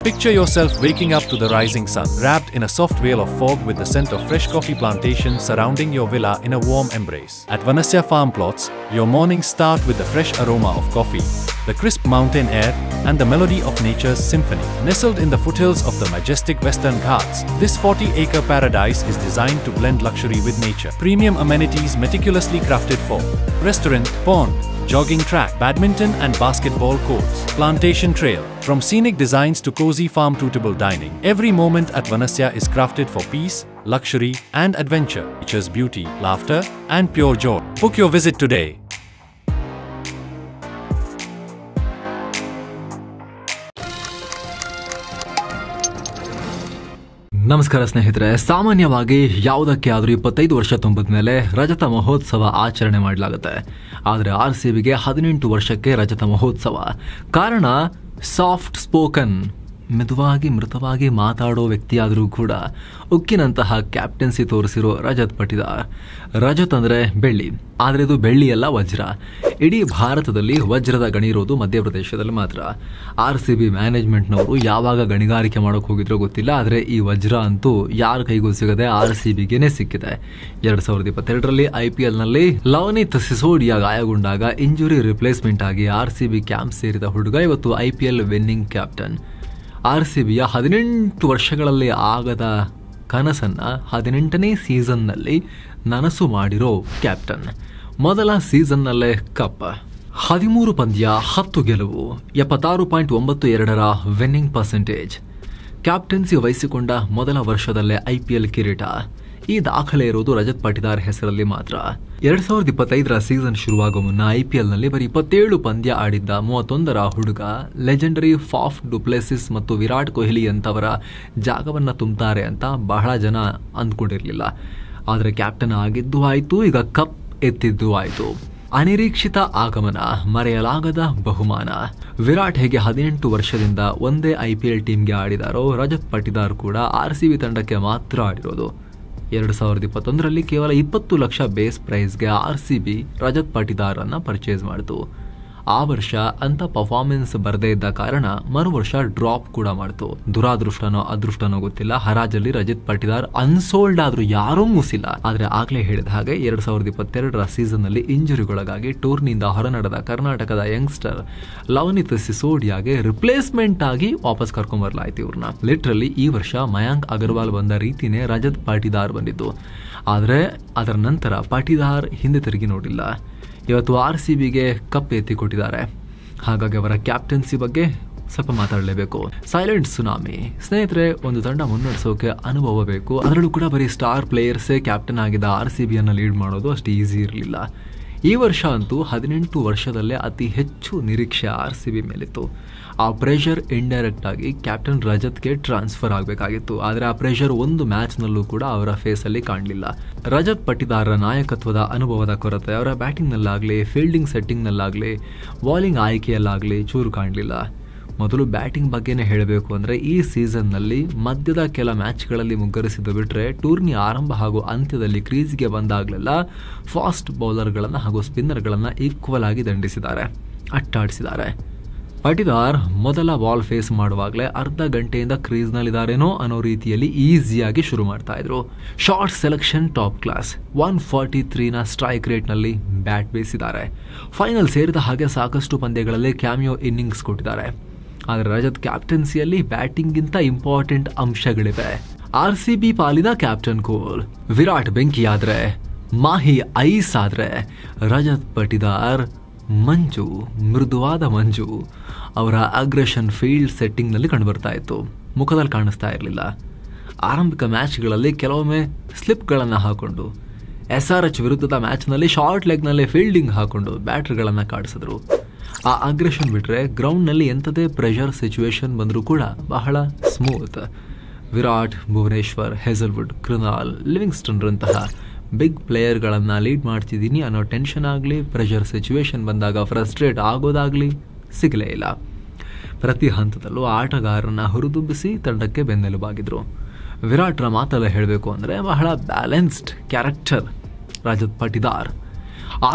Picture yourself waking up to the rising sun, wrapped in a soft veil of fog with the scent of fresh coffee plantations surrounding your villa in a warm embrace. At Vanasya Farm Plots, your mornings start with the fresh aroma of coffee, the crisp mountain air, and the melody of nature's symphony. Nestled in the foothills of the majestic Western Ghats, this 40-acre paradise is designed to blend luxury with nature. Premium amenities meticulously crafted for restaurant, pond, jogging track, badminton and basketball courts, plantation trail. From scenic designs to cozy farm-suitable dining, every moment at Vanasya is crafted for peace, luxury and adventure. Nature's beauty, laughter and pure joy. Book your visit today. ನಮಸ್ಕಾರ ಸ್ನೇಹಿತರೆ. ಸಾಮಾನ್ಯವಾಗಿ ಯಾವುದಕ್ಕೆ ಆದರೂ 25 ವರ್ಷ ತುಂಬಿದ ಮೇಲೆ ರಜತ ಮಹೋತ್ಸವ ಆಚರಣೆ ಮಾಡಲಾಗುತ್ತೆ. ಆದರೆ RCBಗೆ 18 ವರ್ಷಕ್ಕೆ ರಜತ ಮಹೋತ್ಸವ. ಕಾರಣ ಸಾಫ್ಟ್ ಸ್ಪೋಕನ್, ಮೆದುವಾಗಿ ಮೃತವಾಗಿ ಮಾತಾಡೋ ವ್ಯಕ್ತಿಯಾದರೂ ಕೂಡ ಉಕ್ಕಿನಂತಹ ಕ್ಯಾಪ್ಟನ್ಸಿ ತೋರಿಸಿರೋ ರಜತ್ ಪಟಿದಾರ್. ರಜತ್ ಅಂದರೆ ಬೆಳ್ಳಿ, ಆದರೆ ಇದು ಬೆಳ್ಳಿಯಲ್ಲ, ವಜ್ರ. ಇಡೀ ಭಾರತದಲ್ಲಿ ವಜ್ರದ ಗಣಿ ಇರೋದು ಮಧ್ಯಪ್ರದೇಶದಲ್ಲಿ ಮಾತ್ರ. RCB ಮ್ಯಾನೇಜ್ಮೆಂಟ್ನವರು ಯಾವಾಗ ಗಣಿಗಾರಿಕೆ ಮಾಡೋಕೆ ಹೋಗಿದ್ರೋ ಗೊತ್ತಿಲ್ಲ, ಆದರೆ ಈ ವಜ್ರ ಅಂತೂ ಯಾರ ಕೈಗೂ ಸಿಗದೆ RCBಗೆನೇ ಸಿಕ್ಕಿದೆ. 2022ರಲ್ಲಿ IPLನಲ್ಲಿ ಲವನಿತ್ ಸಿಸೋಡಿಯಾ ಗಾಯಗೊಂಡಾಗ ಇಂಜುರಿ ರಿಪ್ಲೇಸ್ಮೆಂಟ್ ಆಗಿ RCB ಕ್ಯಾಂಪ್ ಸೇರಿದ ಹುಡುಗ ಇವತ್ತು IPL ವಿನ್ನಿಂಗ್ ಕ್ಯಾಪ್ಟನ್. RCBಯ 18 ವರ್ಷಗಳಲ್ಲಿ ಆಗದ ಕನಸನ್ನ 18ನೇ ಸೀಸನ್ನಲ್ಲಿ ನನಸು ಮಾಡಿರೋ ಕ್ಯಾಪ್ಟನ್. ಮೊದಲ ಸೀಸನ್ನಲ್ಲೇ ಕಪ್, 13 ಪಂದ್ಯ, 10 ಗೆಲುವು, 76.92ರ ವಿನ್ನಿಂಗ್ ಪರ್ಸೆಂಟೇಜ್. ಕ್ಯಾಪ್ಟನ್ಸಿ ವಹಿಸಿಕೊಂಡ ಮೊದಲ ವರ್ಷದಲ್ಲೇ IPL ಕಿರೀಟ. ಈ ದಾಖಲೆ ಇರೋದು ರಜತ್ ಪಟಿದಾರ್ ಹೆಸರಲ್ಲಿ ಮಾತ್ರ. 2025ರ ಸೀಸನ್ ಶುರುವಾಗುವ ಮುನ್ನ IPLನಲ್ಲಿ ಬರೀ 27 ಪಂದ್ಯ ಆಡಿದ್ದ 31ರ ಹುಡುಗ ಲೆಜೆಂಡರಿ ಫಾಫ್ ಡುಪ್ಲೆಸಿಸ್ ಮತ್ತು ವಿರಾಟ್ ಕೊಹ್ಲಿ ಅಂತವರ ಜಾಗವನ್ನ ತುಂಬುತ್ತಾರೆ ಅಂತ ಬಹಳ ಜನ ಅಂದ್ಕೊಂಡಿರಲಿಲ್ಲ. ಆದರೆ ಕ್ಯಾಪ್ಟನ್ ಆಗಿದ್ದು ಆಯ್ತು, ಈಗ ಕಪ್ ಎತ್ತಿದ್ದು ಆಯ್ತು. ಅನಿರೀಕ್ಷಿತ ಆಗಮನ, ಮರೆಯಲಾಗದ ಬಹುಮಾನ. ವಿರಾಟ್ ಹೇಗೆ 18 ವರ್ಷದಿಂದ ಒಂದೇ IPL ಟೀಮ್ಗೆ ಆಡಿದಾರೋ, ರಜತ್ ಪಟಿದಾರ್ ಕೂಡ RCB ತಂಡಕ್ಕೆ ಮಾತ್ರ ಆಡಿರೋದು. 2021ರಲ್ಲಿ ಕೇವಲ 20 ಲಕ್ಷ ಬೇಸ್ ಪ್ರೈಸ್ಗೆ RCB ರಜತ್ ಪಟಿದಾರ್ ಅನ್ನ ಪರ್ಚೇಸ್ ಮಾಡಿತು. ಆ ವರ್ಷ ಅಂತ ಪರ್ಫಾರ್ಮೆನ್ಸ್ ಬರದೇ ಇದ್ದ ಕಾರಣ ಮರು ವರ್ಷ ಡ್ರಾಪ್ ಕೂಡ ಮಾಡಿತು. ದುರಾದೃಷ್ಟನೋ ಅದೃಷ್ಟನೋ ಗೊತ್ತಿಲ್ಲ, ಹರಾಜಲ್ಲಿ ರಜತ್ ಪಟಿದಾರ್ ಅನ್ಸೋಲ್ಡ್ ಆದ್ರೂ ಯಾರೂ ಮೂಸಿಲ್ಲ. ಆದ್ರೆ ಆಗ್ಲೇ ಹೇಳಿದ ಹಾಗೆ 2022ರ ಸೀಸನ್ ನಲ್ಲಿ ಇಂಜುರಿಗೊಳಗಾಗಿ ಟೂರ್ನಿಯಿಂದ ಹೊರನಡೆದ ಕರ್ನಾಟಕದ ಯಂಗ್ಸ್ಟರ್ ಲವನಿತ್ ಸಿಸೋಡಿಯಾಗೆ ರಿಪ್ಲೇಸ್ಮೆಂಟ್ ಆಗಿ ವಾಪಸ್ ಕರ್ಕೊಂಡ್ಬರ್ಲಾಯ್ತು ಇವ್ರನ್ನ. ಲಿಟ್ರಲಿ ಈ ವರ್ಷ ಮಯಾಂಕ್ ಅಗರ್ವಾಲ್ ಬಂದ ರೀತಿನೇ ರಜತ್ ಪಟಿದಾರ್ ಬಂದಿದ್ದು. ಆದ್ರೆ ಅದರ ನಂತರ ಪಟಿದಾರ್ ಹಿಂದೆ ತಿರುಗಿ ನೋಡಿಲ್ಲ. ಇವತ್ತು RCBಗೆ ಕಪ್ ಎತ್ತಿ ಕೊಟ್ಟಿದ್ದಾರೆ. ಹಾಗಾಗಿ ಅವರ ಕ್ಯಾಪ್ಟನ್ಸಿ ಬಗ್ಗೆ ಸ್ವಲ್ಪ ಮಾತಾಡಲೇಬೇಕು. Silent tsunami. ಸ್ನೇಹಿತರೆ, ಒಂದು ತಂಡ ಮುನ್ನಡೆಸೋಕೆ ಅನುಭವ ಬೇಕು. ಅದರಲ್ಲೂ ಕೂಡ ಬರೀ ಸ್ಟಾರ್ ಪ್ಲೇಯರ್ಸೇ ಕ್ಯಾಪ್ಟನ್ ಆಗಿದ್ದ RCBಯನ್ನು ಲೀಡ್ ಮಾಡೋದು ಅಷ್ಟು ಈಸಿ ಇರಲಿಲ್ಲ. ಈ ವರ್ಷ ಅಂತೂ 18 ವರ್ಷದಲ್ಲೇ ಅತಿ ಹೆಚ್ಚು ನಿರೀಕ್ಷೆ RCB ಮೇಲಿತ್ತು. ಆ ಪ್ರೆಷರ್ ಇಂಡೈರೆಕ್ಟ್ ಆಗಿ ಕ್ಯಾಪ್ಟನ್ ರಜತ್ಗೆ ಟ್ರಾನ್ಸ್ಫರ್ ಆಗಬೇಕಾಗಿತ್ತು. ಆದರೆ ಆ ಪ್ರೆಷರ್ ಒಂದು ಮ್ಯಾಚ್ನಲ್ಲೂ ಕೂಡ ಅವರ ಫೇಸಲ್ಲಿ ಕಾಣಲಿಲ್ಲ. ರಜತ್ ಪಟಿದಾರರ ನಾಯಕತ್ವದ ಅನುಭವದ ಕೊರತೆ ಅವರ ಬ್ಯಾಟಿಂಗ್ನಲ್ಲಾಗಲಿ, ಫೀಲ್ಡಿಂಗ್ ಸೆಟ್ಟಿಂಗ್ನಲ್ಲಾಗಲಿ, ಬಾಲಿಂಗ್ ಆಯ್ಕೆಯಲ್ಲಾಗಲಿ ಚೂರು ಕಾಣಲಿಲ್ಲ. ಮೊದಲು ಬ್ಯಾಟಿಂಗ್ ಬಗ್ಗೆನೇ ಹೇಳಬೇಕು ಅಂದರೆ ಈ ಸೀಸನ್ನಲ್ಲಿ ಮಧ್ಯದ ಕೆಲ ಮ್ಯಾಚ್ಗಳಲ್ಲಿ ಮುಗ್ಗರಿಸಿದ್ದು ಬಿಟ್ಟರೆ ಟೂರ್ನಿ ಆರಂಭ ಹಾಗೂ ಅಂತ್ಯದಲ್ಲಿ ಕ್ರೀಸ್ಗೆ ಬಂದಾಗಲೆಲ್ಲ ಫಾಸ್ಟ್ ಬೌಲರ್ಗಳನ್ನು ಹಾಗೂ ಸ್ಪಿನ್ನರ್ಗಳನ್ನು ಈಕ್ವಲ್ ಆಗಿ ದಂಡಿಸಿದ್ದಾರೆ, ಅಟ್ಟಾಡಿಸಿದ್ದಾರೆ. ಪಟಿದಾರ್ ಮೊದಲ ಬಾಲ್ ಫೇಸ್ ಮಾಡುವಾಗಲೇ ಅರ್ಧ ಗಂಟೆಯಿಂದ ಕ್ರೀಸ್ನಲ್ಲಿದ್ದಾರೇನೋ ಅನ್ನೋ ರೀತಿಯಲ್ಲಿ ಈಸಿಯಾಗಿ ಶುರು ಮಾಡ್ತಾ ಇದ್ರು. ಶಾರ್ಟ್ ಸೆಲೆಕ್ಷನ್ ಟಾಪ್ ಕ್ಲಾಸ್, 143ನ ಸ್ಟ್ರೈಕ್ ರೇಟ್ನಲ್ಲಿ ಬ್ಯಾಟ್ ಬೀಸಿದ್ದಾರೆ. ಫೈನಲ್ ಸೇರಿದ ಹಾಗೆ ಸಾಕಷ್ಟು ಪಂದ್ಯಗಳಲ್ಲಿ ಕ್ಯಾಮಿಯೋ ಇನ್ನಿಂಗ್ಸ್ ಕೊಟ್ಟಿದ್ದಾರೆ. ಆದರೆ ರಜತ್ ಕ್ಯಾಪ್ಟನ್ಸಿಯಲ್ಲಿ ಬ್ಯಾಟಿಂಗ್ಗಿಂತ ಇಂಪಾರ್ಟೆಂಟ್ ಅಂಶಗಳಿವೆ. RCB ಪಾಲಿನ ಕ್ಯಾಪ್ಟನ್ ಕೂಲ್, ವಿರಾಟ್ ಬೆಂಕಿಯಾದ್ರೆ, ಮಾಹಿ ಐಸ್ ಆದ್ರೆ, ರಜತ್ ಪಟಿದಾರ್ ಮಂಜು, ಮೃದುವಾದ ಮಂಜು. ಅವರ ಅಗ್ರೆಷನ್ ಫೀಲ್ಡ್ ಸೆಟ್ಟಿಂಗ್ನಲ್ಲಿ ಕಂಡುಬರ್ತಾ ಇತ್ತು, ಮುಖದಲ್ಲಿ ಕಾಣಿಸ್ತಾ ಇರಲಿಲ್ಲ. ಆರಂಭಿಕ ಮ್ಯಾಚ್ಗಳಲ್ಲಿ ಕೆಲವೊಮ್ಮೆ ಸ್ಲಿಪ್ಗಳನ್ನು ಹಾಕೊಂಡು, SRH ವಿರುದ್ಧದ ಮ್ಯಾಚ್ನಲ್ಲಿ ಶಾರ್ಟ್ ಲೆಗ್ನಲ್ಲಿ ಫೀಲ್ಡಿಂಗ್ ಹಾಕೊಂಡು ಬ್ಯಾಟರ್ಗಳನ್ನು ಕಾಡಿಸಿದ್ರು. ಆ ಅಗ್ರೆಷನ್ ಬಿಟ್ಟರೆ ಗ್ರೌಂಡ್ನಲ್ಲಿ ಎಂಥದೇ ಪ್ರೆಷರ್ ಸಿಚುವೇಶನ್ ಬಂದರೂ ಕೂಡ ಬಹಳ ಸ್ಮೂತ್. ವಿರಾಟ್, ಭುವನೇಶ್ವರ್, ಹೇಸಲ್ವುಡ್, ಕೃನಾಲ್, ಲಿವಿಂಗ್ಸ್ಟನ್ರಂತಹ ಬಿಗ್ ಪ್ಲೇಯರ್ಗಳನ್ನು ಲೀಡ್ ಮಾಡ್ತಿದ್ದೀನಿ ಅನ್ನೋ ಟೆನ್ಷನ್ ಆಗಲಿ, ಪ್ರೆಷರ್ ಸಿಚುವೇಶನ್ ಬಂದಾಗ ಫ್ರಸ್ಟ್ರೇಟ್ ಆಗೋದಾಗಲಿ ಸಿಗಲೇ ಇಲ್ಲ. ಪ್ರತಿ ಹಂತದಲ್ಲೂ ಆಟಗಾರರನ್ನ ಹುರಿದುಂಬಿಸಿ ತಂಡಕ್ಕೆ ಬೆನ್ನೆಲುಬಾಗಿದ್ರು. ವಿರಾಟ್ರ ಮಾತಲ್ಲ ಹೇಳಬೇಕು ಅಂದರೆ ಬಹಳ balanced character Rajat Patidar.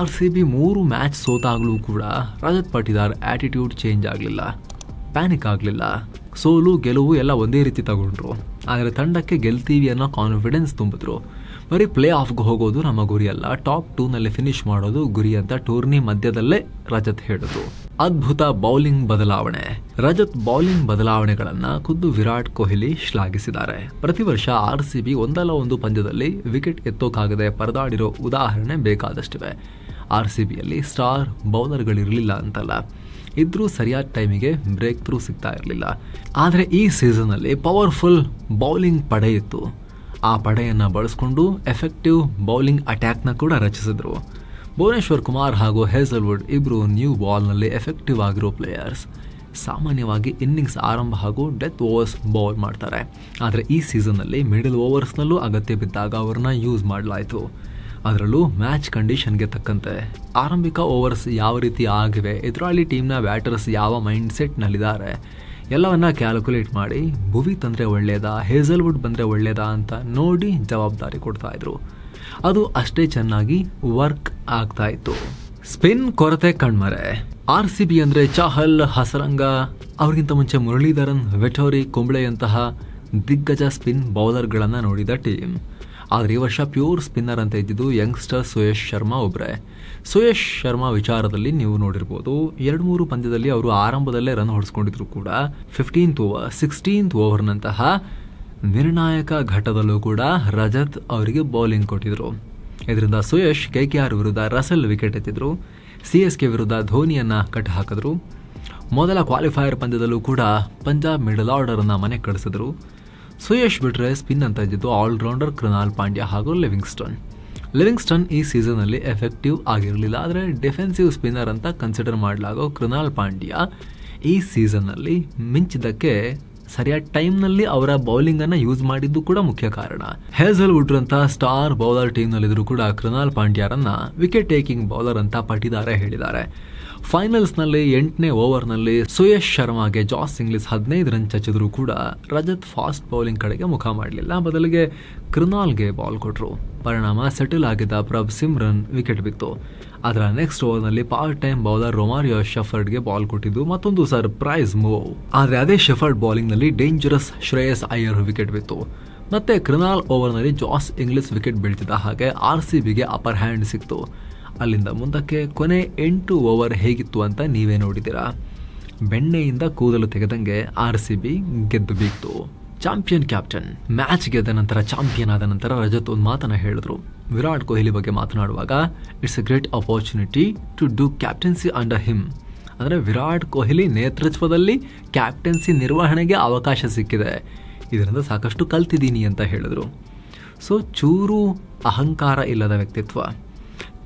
RCB 3 match ಸೋತಾಗಲೂ ಕೂಡ ರಜತ್ ಪಟಿದಾರ್ ಆಟಿಟ್ಯೂಡ್ ಚೇಂಜ್ ಆಗಲಿಲ್ಲ, ಪ್ಯಾನಿಕ್ ಆಗಲಿಲ್ಲ, ಸೋಲು ಗೆಲುವು ಎಲ್ಲ ಒಂದೇ ರೀತಿ ತಗೊಂಡ್ರು, ಆದರೆ ತಂಡಕ್ಕೆ ಗೆಲ್ತೀವಿ ಅನ್ನೋ ಕಾನ್ಫಿಡೆನ್ಸ್ ತುಂಬಿದ್ರು. ಬರೀ ಪ್ಲೇ ಆಫ್ಗೆ ಹೋಗೋದು ನಮ್ಮ ಗುರಿ ಅಲ್ಲ, ಟಾಪ್ 2ನಲ್ಲಿ ಫಿನಿಶ್ ಮಾಡೋದು ಗುರಿ ಅಂತ ಟೂರ್ನಿ ಮಧ್ಯದಲ್ಲೇ ರಜತ್ ಹೇಳಿದ್ರು. ಅದ್ಭುತ ಬೌಲಿಂಗ್ ಬದಲಾವಣೆ. ರಜತ್ ಬೌಲಿಂಗ್ ಬದಲಾವಣೆಗಳನ್ನ ಖುದ್ದು ವಿರಾಟ್ ಕೊಹ್ಲಿ ಶ್ಲಾಘಿಸಿದ್ದಾರೆ. ಪ್ರತಿ ವರ್ಷ RCB ಒಂದಲ್ಲ ಒಂದು ಪಂದ್ಯದಲ್ಲಿ ವಿಕೆಟ್ ಎತ್ತೋಕಾಗದೆ ಪರದಾಡಿರೋ ಉದಾಹರಣೆ ಬೇಕಾದಷ್ಟಿವೆ. RCBಯಲ್ಲಿ ಸ್ಟಾರ್ ಬೌಲರ್ಗಳಿರಲಿಲ್ಲ ಅಂತಲ್ಲ, ಇದ್ರೂ ಸರಿಯಾದ ಟೈಮಿಗೆ ಬ್ರೇಕ್ ಥ್ರೂ ಸಿಗ್ತಾ ಇರಲಿಲ್ಲ. ಆದರೆ ಈ ಸೀಸನ್ನಲ್ಲಿ ಪವರ್ಫುಲ್ ಬೌಲಿಂಗ್ ಪಡೆ ಇತ್ತು. ಆ ಪಡೆಯನ್ನು ಬಳಸ್ಕೊಂಡು ಎಫೆಕ್ಟಿವ್ ಬೌಲಿಂಗ್ ಅಟ್ಯಾಕ್ನ ಕೂಡ ರಚಿಸಿದ್ರು. ಭುವನೇಶ್ವರ್ ಕುಮಾರ್ ಹಾಗೂ ಹೇಸಲ್ವುಡ್ ಇಬ್ಬರು ನ್ಯೂ ಬಾಲ್ನಲ್ಲಿ ಎಫೆಕ್ಟಿವ್ ಆಗಿರೋ ಪ್ಲೇಯರ್ಸ್. ಸಾಮಾನ್ಯವಾಗಿ ಇನ್ನಿಂಗ್ಸ್ ಆರಂಭ ಹಾಗೂ ಡೆತ್ ಓವರ್ಸ್ ಬೌಲ್ ಮಾಡ್ತಾರೆ, ಆದರೆ ಈ ಸೀಸನ್ನಲ್ಲಿ ಮಿಡಲ್ ಓವರ್ಸ್ನಲ್ಲೂ ಅಗತ್ಯ ಬಿದ್ದಾಗ ಅವ್ರನ್ನ ಯೂಸ್ ಮಾಡಲಾಯಿತು. ಅದರಲ್ಲೂ ಮ್ಯಾಚ್ ಕಂಡೀಷನ್ಗೆ ತಕ್ಕಂತೆ ಆರಂಭಿಕ ಓವರ್ಸ್ ಯಾವ ರೀತಿ ಆಗಿವೆ, ಎದುರಾಳಿ ಟೀಮ್ನ ಬ್ಯಾಟರ್ಸ್ ಯಾವ ಮೈಂಡ್ ಸೆಟ್ನಲ್ಲಿದ್ದಾರೆ ಎಲ್ಲವನ್ನ ಕ್ಯಾಲ್ಕುಲೇಟ್ ಮಾಡಿ ಭುವಿ ತಂದರೆ ಒಳ್ಳೆಯದಾ, ಹೇಸಲ್ವುಡ್ ಬಂದರೆ ಒಳ್ಳೆಯದಾ ಅಂತ ನೋಡಿ ಜವಾಬ್ದಾರಿ ಕೊಡ್ತಾ ಇದ್ರು. ಅದು ಅಷ್ಟೇ ಚೆನ್ನಾಗಿ ವರ್ಕ್ ಆಗ್ತಾ ಇತ್ತು. ಸ್ಪಿನ್ ಕೊರತೆ ಕಣ್ಮರೆ. RCB ಅಂದರೆ ಚಹಲ್, ಹಸರಂಗ, ಅವ್ರಿಗಿಂತ ಮುಂಚೆ ಮುರಳೀಧರನ್, ವೆಟೋರಿ, ಕುಂಬ್ಳೆಯಂತಹ ದಿಗ್ಗಜ ಸ್ಪಿನ್ ಬೌಲರ್ಗಳನ್ನು ನೋಡಿದ ಟೀಮ್. ಆದರೆ ಈ ವರ್ಷ ಪ್ಯೂರ್ ಸ್ಪಿನ್ನರ್ ಅಂತ ಇದ್ದಿದ್ದು ಯಂಗ್ಸ್ಟರ್ ಸುಯೇಶ್ ಶರ್ಮಾ ಒಬ್ಬರೇ. ಸುಯೇಶ್ ಶರ್ಮಾ ವಿಚಾರದಲ್ಲಿ ನೀವು ನೋಡಿರ್ಬೋದು, 2-3 ಪಂದ್ಯದಲ್ಲಿ ಅವರು ಆರಂಭದಲ್ಲೇ ರನ್ ಹೊಡೆಸ್ಕೊಂಡಿದ್ರು ಕೂಡ 15th ಓವರ್, 16th ಓವರ್ನಂತಹ ನಿರ್ಣಾಯಕ ಘಟ್ಟದಲ್ಲೂ ಕೂಡ ರಜತ್ ಅವರಿಗೆ ಬೌಲಿಂಗ್ ಕೊಟ್ಟಿದ್ರು. ಇದರಿಂದ ಸುಯೇಶ್ KKR ವಿರುದ್ಧ ರಸಲ್ ವಿಕೆಟ್ ಎತ್ತಿದ್ರು, CSK ವಿರುದ್ಧ ಧೋನಿಯನ್ನ ಕಟ್ ಹಾಕಿದ್ರು. ಮೊದಲ ಕ್ವಾಲಿಫೈಯರ್ ಪಂದ್ಯದಲ್ಲೂ ಕೂಡ ಪಂಜಾಬ್ ಮಿಡಲ್ ಆರ್ಡರನ್ನು ಮನೆ ಕಳಿಸಿದ್ರು. ಸುಯೇಶ್ ಬಿಟ್ರೆ ಸ್ಪಿನ್ ಅಂತ ಇದ್ದಿದ್ದು ಆಲ್ರೌಂಡರ್ ಕೃನಾಲ್ ಪಾಂಡ್ಯ ಹಾಗೂ ಲಿವಿಂಗ್ಸ್ಟನ್ ಈ ಸೀಸನ್ನಲ್ಲಿ ಎಫೆಕ್ಟಿವ್ ಆಗಿರಲಿಲ್ಲ. ಆದರೆ ಡಿಫೆನ್ಸಿವ್ ಸ್ಪಿನ್ನರ್ ಅಂತ ಕನ್ಸಿಡರ್ ಮಾಡಲಾಗೋ ಕೃನಾಲ್ ಪಾಂಡ್ಯ ಈ ಸೀಸನ್ನಲ್ಲಿ ಮಿಂಚಿದ್ದಕ್ಕೆ ಸರಿಯಾದ ಟೈಮ್ನಲ್ಲಿ ಅವರ ಬೌಲಿಂಗನ್ನು ಯೂಸ್ ಮಾಡಿದ್ದು ಕೂಡ ಮುಖ್ಯ ಕಾರಣ. ಹೇಸಲ್ವುಡ್ ಅಂತ ಸ್ಟಾರ್ ಬೌಲರ್ ಟೀಮ್ನಲ್ಲಿದ್ದರೂ ಕೂಡ ಕೃನಾಲ್ ಪಾಂಡ್ಯರನ್ನ ವಿಕೆಟ್ ಟೇಕಿಂಗ್ ಬೌಲರ್ ಅಂತ ಪಟ್ಟಿದಾರೆ ಹೇಳಿದ್ದಾರೆ. ಫೈನಲ್ಸ್ನಲ್ಲಿ 8ನೇ ಓವರ್ನಲ್ಲಿ ಸುಯೇಶ್ ಶರ್ಮಾಗೆ ಜಾಸ್ ಇಂಗ್ಲಿಸ್ 15 ರನ್ ಚಚ್ಚಿದ್ರು ಕೂಡ ರಜತ್ ಫಾಸ್ಟ್ ಬೌಲಿಂಗ್ ಕಡೆಗೆ ಮುಖ ಮಾಡಲಿಲ್ಲ, ಬದಲಿಗೆ ಕೃನಾಲ್ಗೆ ಬಾಲ್ ಕೊಟ್ಟರು. ಪರಿಣಾಮ ಸೆಟಲ್ ಆಗಿದ್ದ ಪ್ರಭ್ ಸಿಮ್ರನ್ ವಿಕೆಟ್ ಬಿತ್ತು. ಅದರ ನೆಕ್ಸ್ಟ್ ಓವರ್ನಲ್ಲಿ ಪಾರ್ಟ್ ಟೈಮ್ ಬೌಲರ್ ರೊಮಾರಿಯೋ ಶೆಫರ್ಡ್ಗೆ ಬಾಲ್ ಕೊಟ್ಟಿದ್ದು ಮತ್ತೊಂದು ಸರ್ಪ್ರೈಸ್ ಮೂವ್. ಆದರೆ ಅದೇ ಶೆಫರ್ಡ್ ಬೌಲಿಂಗ್ನಲ್ಲಿ ಡೇಂಜರಸ್ ಶ್ರೇಯಸ್ ಅಯ್ಯರ್ ವಿಕೆಟ್ ಬಿತ್ತು. ಮತ್ತೆ ಕೃನಾಲ್ ಓವರ್ನಲ್ಲಿ ಜಾಸ್ ಇಂಗ್ಲಿಸ್ ವಿಕೆಟ್ ಬೀಳ್ತಿದ್ದ ಹಾಗೆ RCBಗೆ ಅಪರ್ ಹ್ಯಾಂಡ್ ಸಿಕ್ತು. ಅಲ್ಲಿಂದ ಮುಂದಕ್ಕೆ ಕೊನೆ 8 ಓವರ್ ಹೇಗಿತ್ತು ಅಂತ ನೀವೇ ನೋಡಿದ್ದೀರಾ. ಬೆಣ್ಣೆಯಿಂದ ಕೂದಲು ತೆಗೆದಂಗೆ RCB ಗೆದ್ದು ಬೀಗ್ತು. Champion captain. ಮ್ಯಾಚ್ ಗೆದ್ದ ನಂತರ, ಚಾಂಪಿಯನ್ ಆದ ನಂತರ ರಜತ್ ಒಂದು ಮಾತನ್ನ ಹೇಳಿದ್ರು. ವಿರಾಟ್ ಕೊಹ್ಲಿ ಬಗ್ಗೆ ಮಾತನಾಡುವಾಗ, it's a great opportunity to do captaincy under him. ಅಂದರೆ ವಿರಾಟ್ ಕೊಹ್ಲಿ ನೇತೃತ್ವದಲ್ಲಿ ಕ್ಯಾಪ್ಟನ್ಸಿ ನಿರ್ವಹಣೆಗೆ ಅವಕಾಶ ಸಿಕ್ಕಿದೆ, ಇದರಿಂದ ಸಾಕಷ್ಟು ಕಲ್ತಿದ್ದೀನಿ ಅಂತ ಹೇಳಿದ್ರು. ಸೊ ಚೂರು ಅಹಂಕಾರ ಇಲ್ಲದ ವ್ಯಕ್ತಿತ್ವ.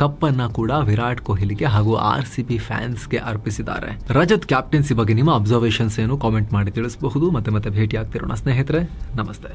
ಕಪ್ಪನ್ನು ಕೂಡ ವಿರಾಟ್ ಕೊಹ್ಲಿಗೆ ಹಾಗೂ RCB ಫ್ಯಾನ್ಸ್ಗೆ ಅರ್ಪಿಸಿದ್ದಾರೆ. ರಜತ್ ಕ್ಯಾಪ್ಟನ್ಸಿ ಬಗ್ಗೆ ನಿಮ್ಮ ಅಬ್ಸರ್ವೇಷನ್ಸ್ ಏನು ಕಾಮೆಂಟ್ ಮಾಡಿ ತಿಳಿಸಬಹುದು. ಮತ್ತೆ ಭೇಟಿ ಆಗ್ತಿರೋಣ ಸ್ನೇಹಿತರೆ. ನಮಸ್ತೆ.